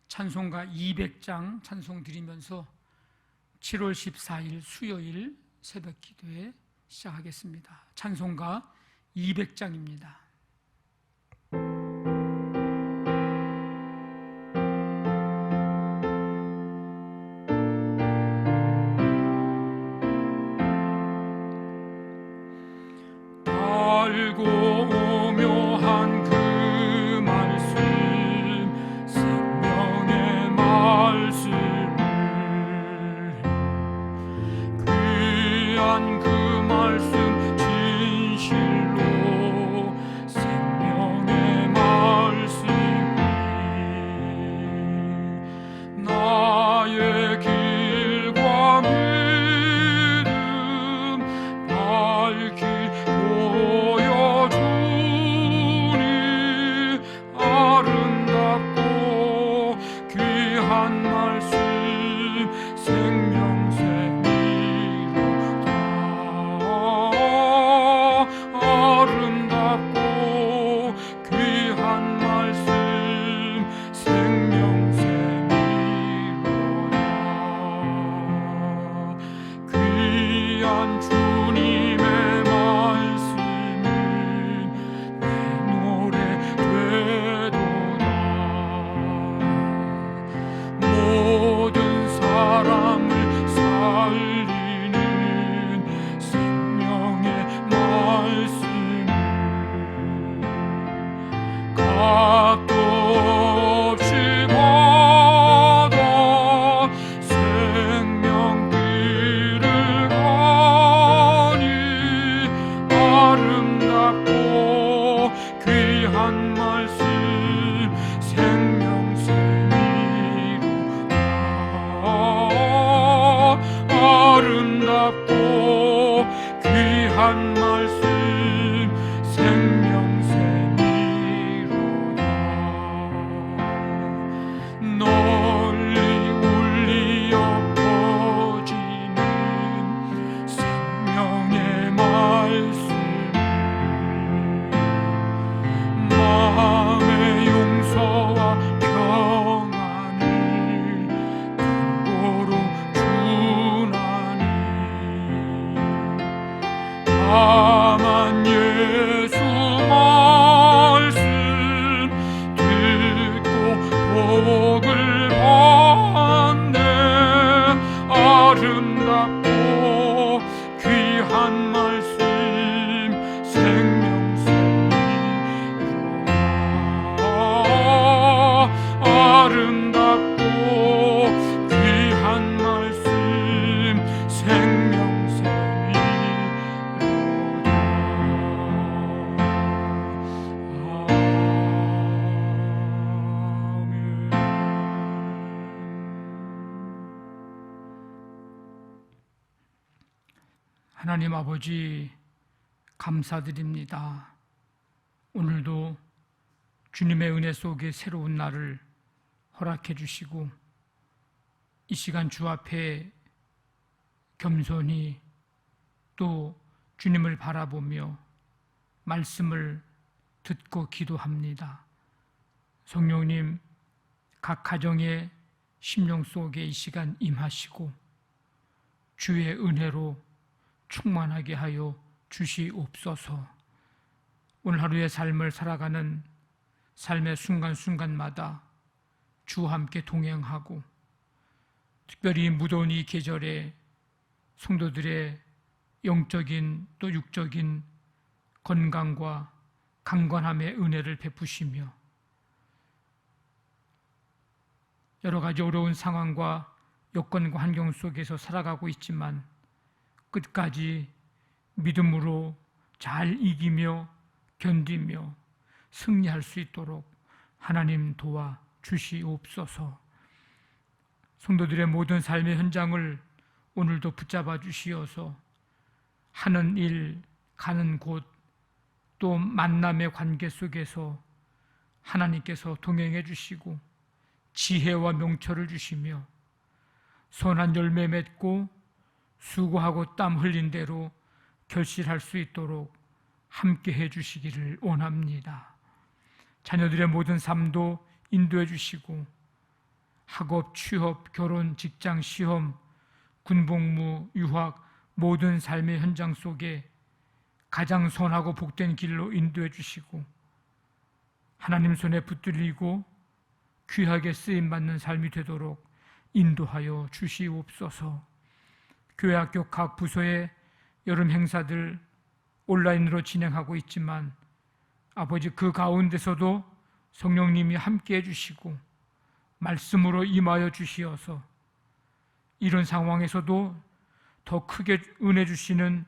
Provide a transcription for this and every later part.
찬송가 200장 찬송 드리면서 7월 14일 수요일 새벽 기도회 시작하겠습니다. 찬송가 200장입니다. 달고 오묘한 그 말씀, 생명의 말씀을, 귀한 그 말씀 진실로, 생명의 말씀이 나의 길과 믿음 밝히 보여주니 아름답고 귀한 말씀 생명샘이로다. 아름답고 귀한 말씀 생명샘이로다. 귀한 주님의 말씀은 내 노래 되도다. 모든 사람을 살리는 생명의 말씀을 값도 없이 받아 생명길을 가니 아름답고 귀한 말씀 생명샘이로다. 받네. 아름답고 귀한 말씀 생명샘이로다. 아름답고 귀한 말씀 하나님 아버지, 감사드립니다. 오늘도 주님의 은혜 속에 새로운 날을 허락해 주시고 이 시간 주 앞에 겸손히 또 주님을 바라보며 말씀을 듣고 기도합니다. 성령님, 각 가정의 심령 속에 이 시간 임하시고 주의 은혜로 충만하게 하여 주시옵소서. 오늘 하루의 삶을 살아가는 삶의 순간순간마다 주와 함께 동행하고 특별히 무더운 이 계절에 성도들의 영적인 또 육적인 건강과 강건함의 은혜를 베푸시며 여러 가지 어려운 상황과 여건과 환경 속에서 살아가고 있지만 끝까지 믿음으로 잘 이기며 견디며 승리할 수 있도록 하나님 도와 주시옵소서. 성도들의 모든 삶의 현장을 오늘도 붙잡아 주시어서 하는 일, 가는 곳, 또 만남의 관계 속에서 하나님께서 동행해 주시고 지혜와 명철을 주시며 선한 열매 맺고 수고하고 땀 흘린 대로 결실할 수 있도록 함께 해 주시기를 원합니다. 자녀들의 모든 삶도 인도해 주시고 학업, 취업, 결혼, 직장, 시험, 군복무, 유학 모든 삶의 현장 속에 가장 선하고 복된 길로 인도해 주시고 하나님 손에 붙들리고 귀하게 쓰임받는 삶이 되도록 인도하여 주시옵소서. 교회 학교 각 부서의 여름 행사들 온라인으로 진행하고 있지만 아버지 그 가운데서도 성령님이 함께 해주시고 말씀으로 임하여 주시어서 이런 상황에서도 더 크게 은혜 주시는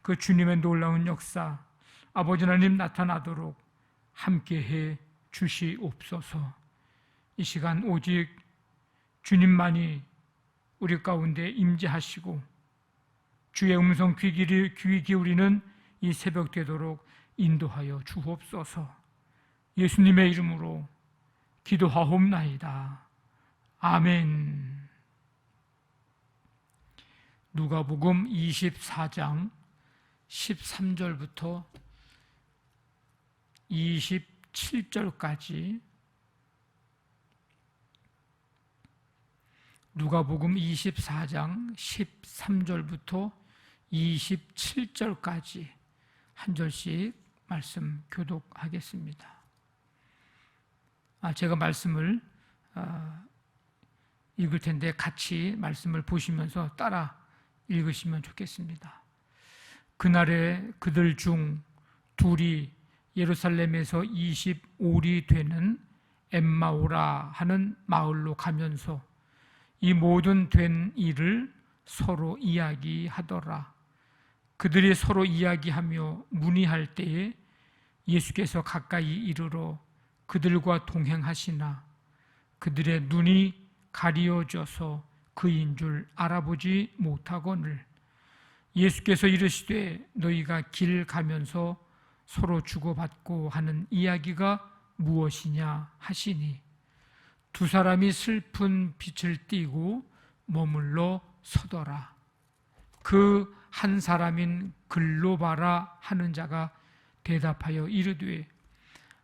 그 주님의 놀라운 역사 아버지 하나님 나타나도록 함께해 주시옵소서. 이 시간 오직 주님만이 우리 가운데 임재하시고 주의 음성 귀 기울이는 이 새벽 되도록 인도하여 주옵소서. 예수님의 이름으로 기도하옵나이다. 아멘. 누가복음 24장 13절부터 27절까지 누가복음 24장 13절부터 27절까지 한 절씩 말씀 교독하겠습니다. 제가 말씀을 읽을 텐데 같이 말씀을 보시면서 따라 읽으시면 좋겠습니다. 그날에 그들 중 둘이 예루살렘에서 25리 되는 엠마오라 하는 마을로 가면서 이 모든 된 일을 서로 이야기하더라. 그들이 서로 이야기하며 문의할 때에 예수께서 가까이 이르러 그들과 동행하시나 그들의 눈이 가리워져서 그인 줄 알아보지 못하거늘 예수께서 이르시되 너희가 길 가면서 서로 주고받고 하는 이야기가 무엇이냐 하시니 두 사람이 슬픈 빛을 띠고 머물러 서더라. 그 한 사람인 글로바라 하는 자가 대답하여 이르되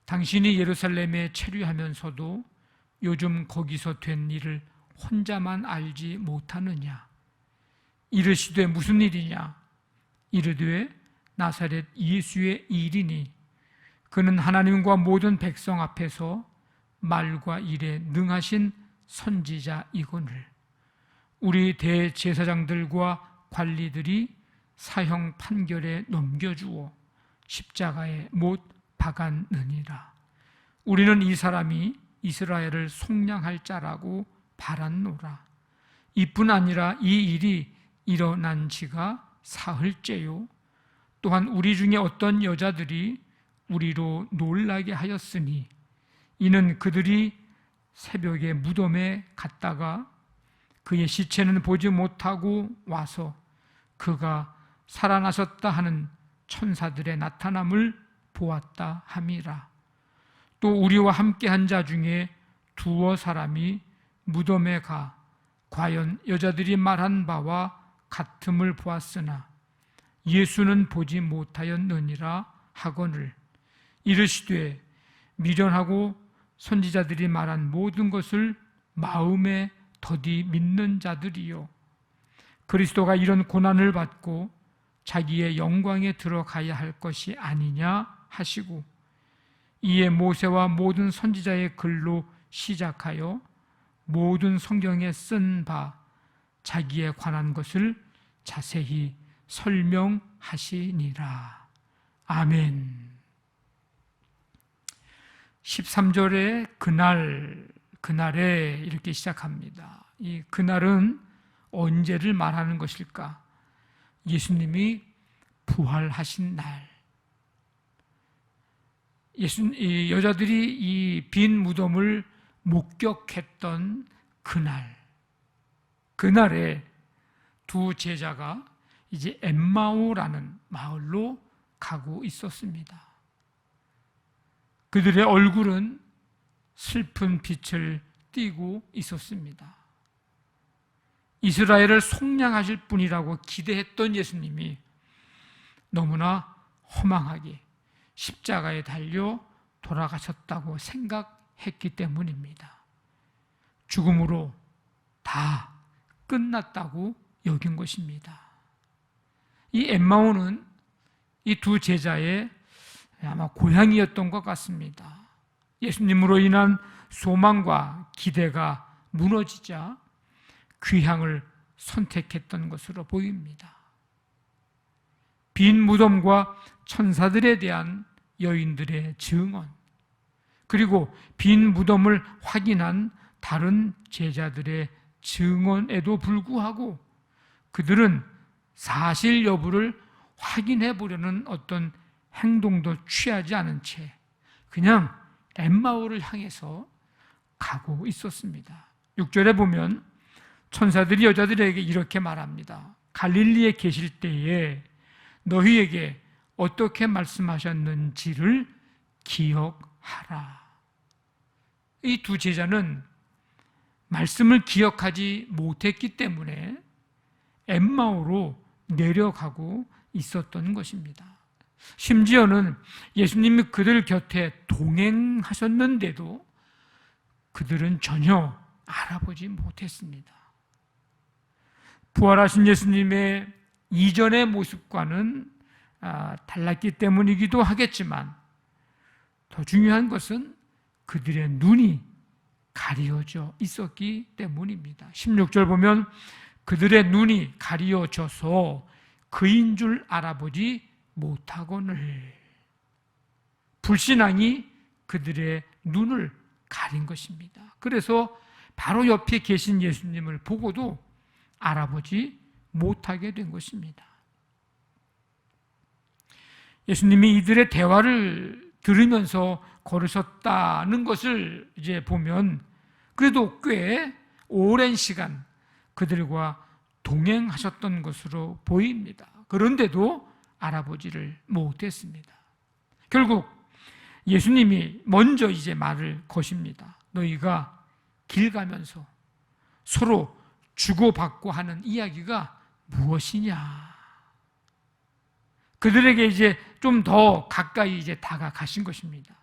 당신이 예루살렘에 체류하면서도 요즘 거기서 된 일을 혼자만 알지 못하느냐? 이르시되 무슨 일이냐? 이르되 나사렛 예수의 일이니 그는 하나님과 모든 백성 앞에서 말과 일에 능하신 선지자이거늘 우리 대제사장들과 관리들이 사형 판결에 넘겨주어 십자가에 못 박았느니라. 우리는 이 사람이 이스라엘을 속량할 자라고 바랐노라. 이뿐 아니라 이 일이 일어난 지가 사흘째요. 또한 우리 중에 어떤 여자들이 우리로 놀라게 하였으니 이는 그들이 새벽에 무덤에 갔다가 그의 시체는 보지 못하고 와서 그가 살아나셨다 하는 천사들의 나타남을 보았다 함이라. 또 우리와 함께한 자 중에 두어 사람이 무덤에 가 과연 여자들이 말한 바와 같음을 보았으나 예수는 보지 못하였느니라 하거늘 이르시되 미련하고 선지자들이 말한 모든 것을 마음에 더디 믿는 자들이요 그리스도가 이런 고난을 받고 자기의 영광에 들어가야 할 것이 아니냐 하시고 이에 모세와 모든 선지자의 글로 시작하여 모든 성경에 쓴 바 자기에 관한 것을 자세히 설명하시니라. 아멘. 13절에 그날에 이렇게 시작합니다. 이 그날은 언제를 말하는 것일까? 예수님이 부활하신 날. 여자들이 이 빈 무덤을 목격했던 그날에 두 제자가 이제 엠마오라는 마을로 가고 있었습니다. 그들의 얼굴은 슬픈 빛을 띠고 있었습니다. 이스라엘을 속량하실 분이라고 기대했던 예수님이 너무나 허망하게 십자가에 달려 돌아가셨다고 생각했기 때문입니다. 죽음으로 다 끝났다고 여긴 것입니다. 이 엠마오는 이 두 제자의 아마 고향이었던 것 같습니다. 예수님으로 인한 소망과 기대가 무너지자 귀향을 선택했던 것으로 보입니다. 빈 무덤과 천사들에 대한 여인들의 증언, 그리고 빈 무덤을 확인한 다른 제자들의 증언에도 불구하고 그들은 사실 여부를 확인해 보려는 어떤 행동도 취하지 않은 채 그냥 엠마오를 향해서 가고 있었습니다. 6절에 보면 천사들이 여자들에게 이렇게 말합니다. 갈릴리에 계실 때에 너희에게 어떻게 말씀하셨는지를 기억하라. 이 두 제자는 말씀을 기억하지 못했기 때문에 엠마오로 내려가고 있었던 것입니다. 심지어는 예수님이 그들 곁에 동행하셨는데도 그들은 전혀 알아보지 못했습니다. 부활하신 예수님의 이전의 모습과는 달랐기 때문이기도 하겠지만 더 중요한 것은 그들의 눈이 가려져 있었기 때문입니다. 16절 보면 그들의 눈이 가려져서 그인 줄 알아보지 못하거늘 불신앙이 그들의 눈을 가린 것입니다. 그래서 바로 옆에 계신 예수님을 보고도 알아보지 못하게 된 것입니다. 예수님이 이들의 대화를 들으면서 걸으셨다는 것을 이제 보면 그래도 꽤 오랜 시간 그들과 동행하셨던 것으로 보입니다. 그런데도 알아보지를 못했습니다. 결국 예수님이 먼저 이제 말을 거십니다. 너희가 길 가면서 서로 주고받고 하는 이야기가 무엇이냐? 그들에게 이제 좀 더 가까이 이제 다가가신 것입니다.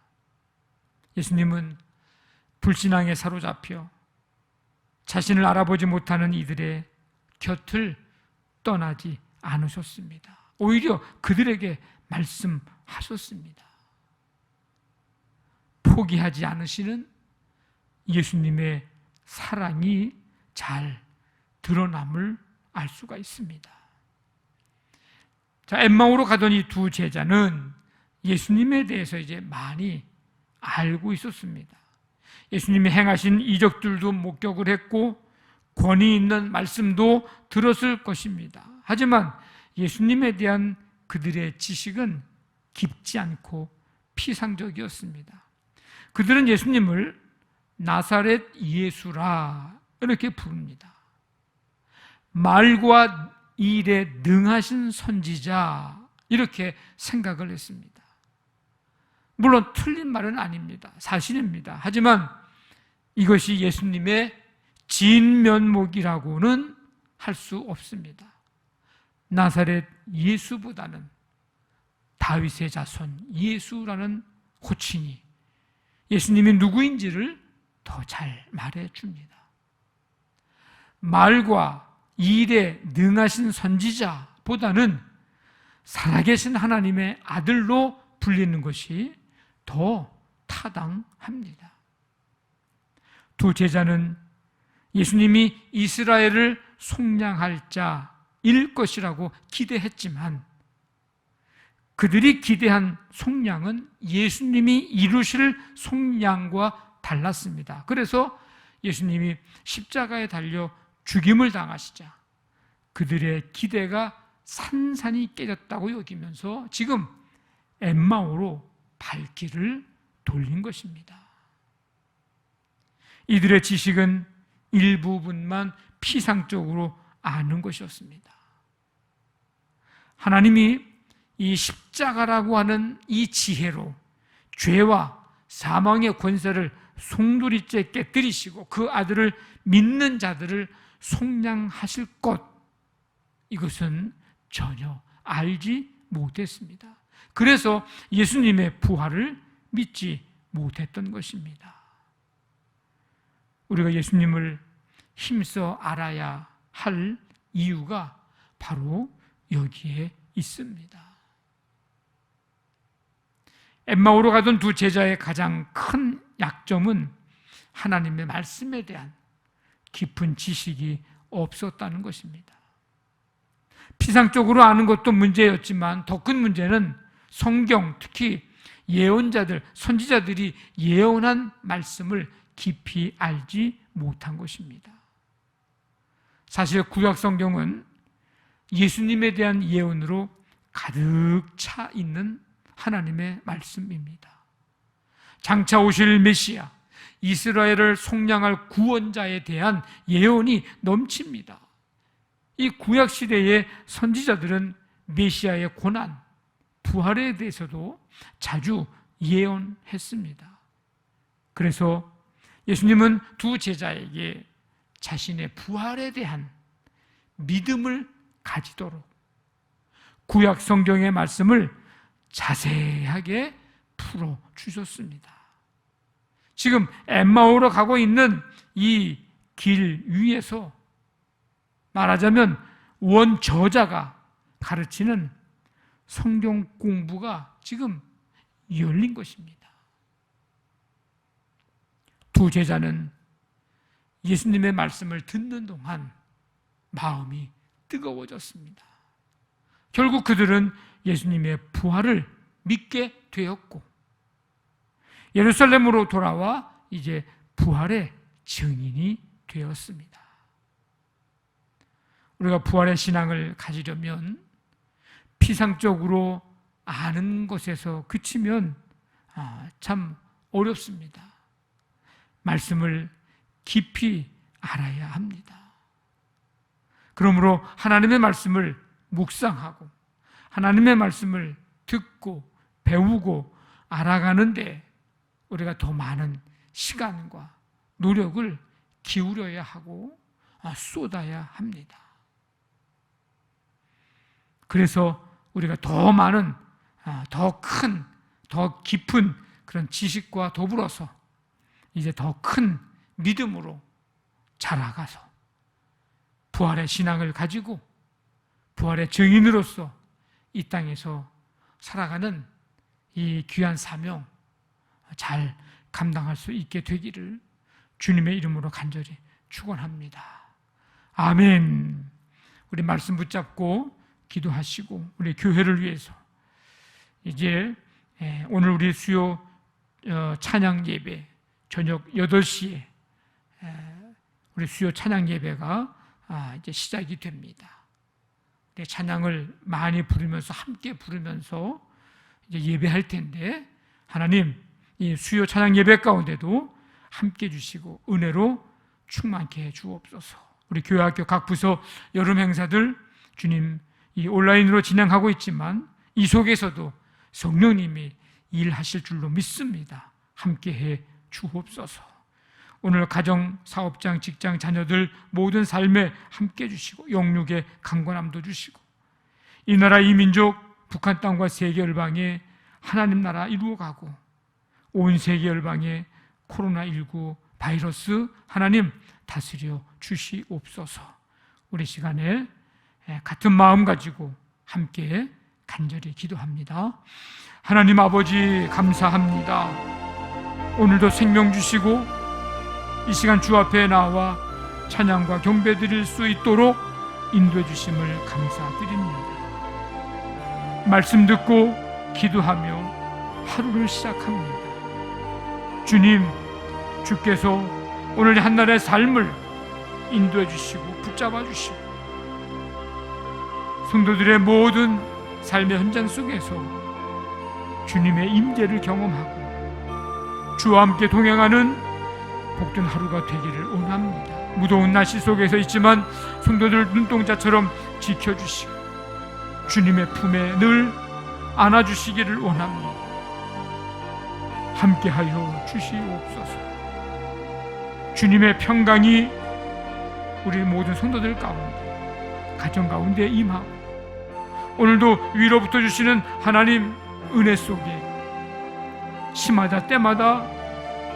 예수님은 불신앙에 사로잡혀 자신을 알아보지 못하는 이들의 곁을 떠나지 않으셨습니다. 오히려 그들에게 말씀하셨습니다. 포기하지 않으시는 예수님의 사랑이 잘 드러남을 알 수가 있습니다. 자, 엠마오로 가던 이 두 제자는 예수님에 대해서 이제 많이 알고 있었습니다. 예수님이 행하신 이적들도 목격을 했고 권위 있는 말씀도 들었을 것입니다. 하지만 예수님에 대한 그들의 지식은 깊지 않고 피상적이었습니다. 그들은 예수님을 나사렛 예수라 이렇게 부릅니다. 말과 일에 능하신 선지자 이렇게 생각을 했습니다. 물론 틀린 말은 아닙니다. 사실입니다. 하지만 이것이 예수님의 진면목이라고는 할 수 없습니다. 나사렛 예수보다는 다윗의 자손 예수라는 호칭이 예수님이 누구인지를 더 잘 말해줍니다. 말과 일에 능하신 선지자보다는 살아계신 하나님의 아들로 불리는 것이 더 타당합니다. 두 제자는 예수님이 이스라엘을 속량할 자일 것이라고 기대했지만 그들이 기대한 속량은 예수님이 이루실 속량과 달랐습니다. 그래서 예수님이 십자가에 달려 죽임을 당하시자 그들의 기대가 산산이 깨졌다고 여기면서 지금 엠마오로 발길을 돌린 것입니다. 이들의 지식은 일부분만 피상적으로 아는 것이었습니다. 하나님이 이 십자가라고 하는 이 지혜로 죄와 사망의 권세를 송두리째 깨뜨리시고 그 아들을 믿는 자들을 속량하실 것, 이것은 전혀 알지 못했습니다. 그래서 예수님의 부활을 믿지 못했던 것입니다. 우리가 예수님을 힘써 알아야 할 이유가 바로 여기에 있습니다. 엠마오로 가던 두 제자의 가장 큰 약점은 하나님의 말씀에 대한 깊은 지식이 없었다는 것입니다. 피상적으로 아는 것도 문제였지만 더 큰 문제는 성경, 특히 예언자들, 선지자들이 예언한 말씀을 깊이 알지 못한 것입니다. 사실 구약 성경은 예수님에 대한 예언으로 가득 차 있는 하나님의 말씀입니다. 장차 오실 메시아, 이스라엘을 속량할 구원자에 대한 예언이 넘칩니다. 이 구약 시대의 선지자들은 메시아의 고난, 부활에 대해서도 자주 예언했습니다. 그래서 예수님은 두 제자에게 자신의 부활에 대한 믿음을 가지도록 구약 성경의 말씀을 자세하게 풀어주셨습니다. 지금 엠마오로 가고 있는 이 길 위에서 말하자면 원저자가 가르치는 성경 공부가 지금 열린 것입니다. 두 제자는 예수님의 말씀을 듣는 동안 마음이 뜨거워졌습니다. 결국 그들은 예수님의 부활을 믿게 되었고 예루살렘으로 돌아와 이제 부활의 증인이 되었습니다. 우리가 부활의 신앙을 가지려면 피상적으로 아는 것에서 그치면 참 어렵습니다. 말씀을 깊이 알아야 합니다. 그러므로 하나님의 말씀을 묵상하고 하나님의 말씀을 듣고 배우고 알아가는데 우리가 더 많은 시간과 노력을 기울여야 하고 쏟아야 합니다. 그래서 우리가 더 많은, 더 큰, 더 깊은 그런 지식과 더불어서 이제 더 큰 믿음으로 자라가서 부활의 신앙을 가지고 부활의 증인으로서 이 땅에서 살아가는 이 귀한 사명 잘 감당할 수 있게 되기를 주님의 이름으로 간절히 축원합니다. 아멘. 우리 말씀 붙잡고 기도하시고 우리 교회를 위해서 이제 오늘 우리 수요 찬양 예배 저녁 8시에 우리 수요 찬양 예배가 이제 시작이 됩니다. 찬양을 많이 부르면서 함께 부르면서 이제 예배할 텐데 하나님 이 수요 찬양 예배 가운데도 함께 해주시고 은혜로 충만케 해 주옵소서. 우리 교회학교 각 부서 여름 행사들 주님 이 온라인으로 진행하고 있지만 이 속에서도 성령님이 일하실 줄로 믿습니다. 함께 해 주옵소서. 오늘 가정, 사업장, 직장, 자녀들 모든 삶에 함께 해주시고 영육의 강건함도 주시고 이 나라 이 민족 북한 땅과 세계 열방에 하나님 나라 이루어가고 온 세계 열방에 코로나19 바이러스 하나님 다스려 주시옵소서. 우리 시간에 같은 마음 가지고 함께 간절히 기도합니다. 하나님 아버지 감사합니다. 오늘도 생명 주시고 이 시간 주 앞에 나와 찬양과 경배 드릴 수 있도록 인도해 주심을 감사드립니다. 말씀 듣고 기도하며 하루를 시작합니다. 주님, 주께서 오늘 한날의 삶을 인도해 주시고 붙잡아 주시고 성도들의 모든 삶의 현장 속에서 주님의 임재를 경험하고 주와 함께 동행하는 복된 하루가 되기를 원합니다. 무더운 날씨 속에서 있지만 성도들 눈동자처럼 지켜주시고 주님의 품에 늘 안아주시기를 원합니다. 함께하여 주시옵소서. 주님의 평강이 우리 모든 성도들 가운데 가정 가운데 임하고 오늘도 위로부터 주시는 하나님 은혜 속에 시마다 때마다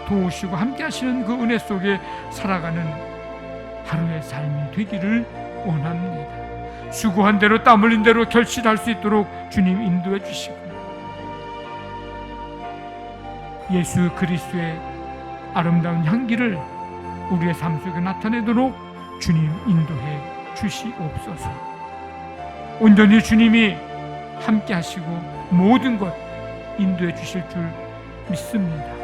도우시고 함께 하시는 그 은혜 속에 살아가는 하루의 삶이 되기를 원합니다. 수고한 대로 땀 흘린 대로 결실할 수 있도록 주님 인도해 주시고 예수 그리스도의 아름다운 향기를 우리의 삶 속에 나타내도록 주님 인도해 주시옵소서. 온전히 주님이 함께 하시고 모든 것 인도해 주실 줄 믿습니다.